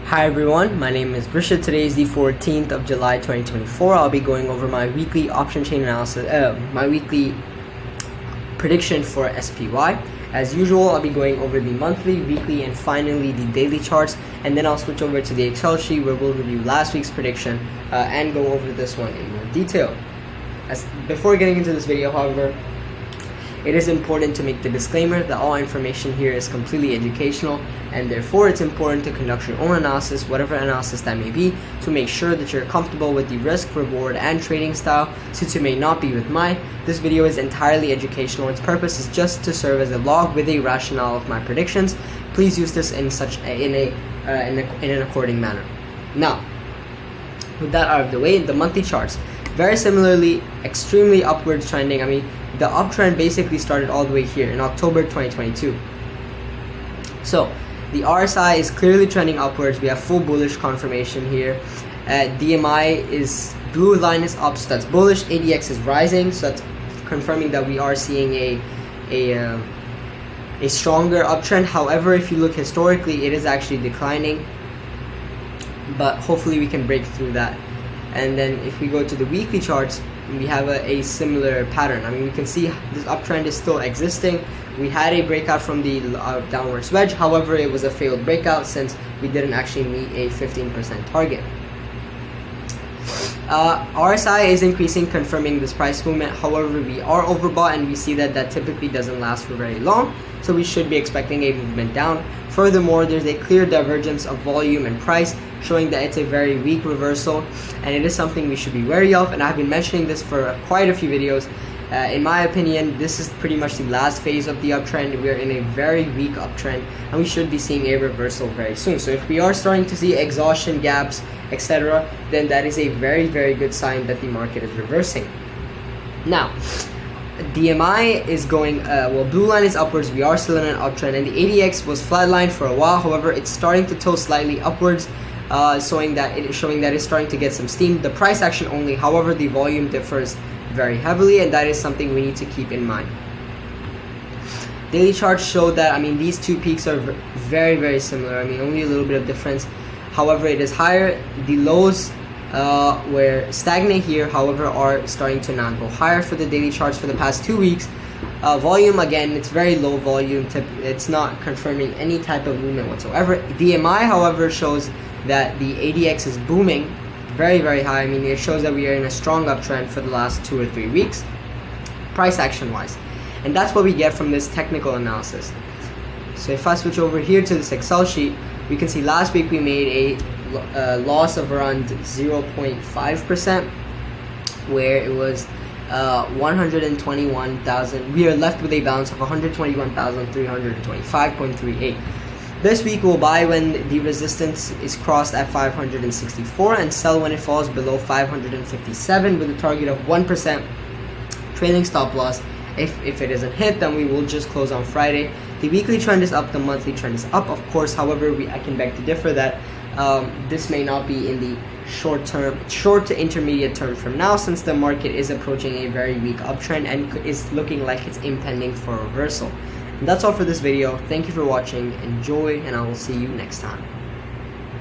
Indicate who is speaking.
Speaker 1: Hi everyone, my name is Brisha. Today is the 14th of July 2024. I'll be going over my weekly option chain analysis, my weekly prediction for SPY. As usual, I'll be going over the monthly, weekly, and finally the daily charts, and then I'll switch over to the Excel sheet where we'll review last week's prediction and go over this one in more detail. Before getting into this video, however, it is important to make the disclaimer that all information here is completely educational, and therefore it's important to conduct your own analysis, whatever analysis that may be, to make sure that you're comfortable with the risk, reward, and trading style, since you may not be with mine. This video is entirely educational. Its purpose is just to serve as a log with a rationale of my predictions. Please use this in an according manner. Now, with that out of the way, the monthly charts, very similarly, extremely upwards trending. I mean, the uptrend basically started all the way here in October 2022. So the RSI is clearly trending upwards. We have full bullish confirmation here. DMI is blue line is up, so that's bullish. ADX is rising, so that's confirming that we are seeing a stronger uptrend. However, if you look historically, it is actually declining, but hopefully we can break through that. And then if we go to the weekly charts, we have a similar pattern. I mean, we can see this uptrend is still existing. We had a breakout from the downwards wedge. However, it was a failed breakout since we didn't actually meet a 15% target. RSI is increasing, confirming this price movement. However, we are overbought, and we see that typically doesn't last for very long, so we should be expecting a movement down. Furthermore, there's a clear divergence of volume and price, showing that it's a very weak reversal, and it is something we should be wary of, and I've been mentioning this for quite a few videos. In my opinion, this is pretty much the last phase of the uptrend. We are in a very weak uptrend, and we should be seeing a reversal very soon. So if we are starting to see exhaustion gaps, etc., then that is a very, very good sign that the market is reversing. Now, DMI is going, blue line is upwards. We are still in an uptrend, and the ADX was flatlined for a while. However, it's starting to tilt slightly upwards, showing that it's starting to get some steam. The price action only, however, the volume differs very heavily, and that is something we need to keep in mind. Daily charts show that, I mean, these two peaks are very, very similar. I mean, only a little bit of difference. However, it is higher. The lows were stagnant here, however, are starting to now go higher for the daily charts for the past 2 weeks. Volume, again, it's very low volume. It's not confirming any type of movement whatsoever. DMI, however, shows that the ADX is booming very, very high. I mean, it shows that we are in a strong uptrend for the last 2 or 3 weeks, price action wise. And that's what we get from this technical analysis. So if I switch over here to this Excel sheet, we can see last week we made a loss of around 0.5%, where it was 121,000. We are left with a balance of 121,325.38. This week we'll buy when the resistance is crossed at 564 and sell when it falls below 557 with a target of 1% trailing stop loss. If it isn't hit, then we will just close on Friday. The weekly trend is up, the monthly trend is up, of course. However, I can beg to differ that this may not be in the short to intermediate term from now, since the market is approaching a very weak uptrend and is looking like it's impending for a reversal. And that's all for this video. Thank you for watching. Enjoy, and I will see you next time.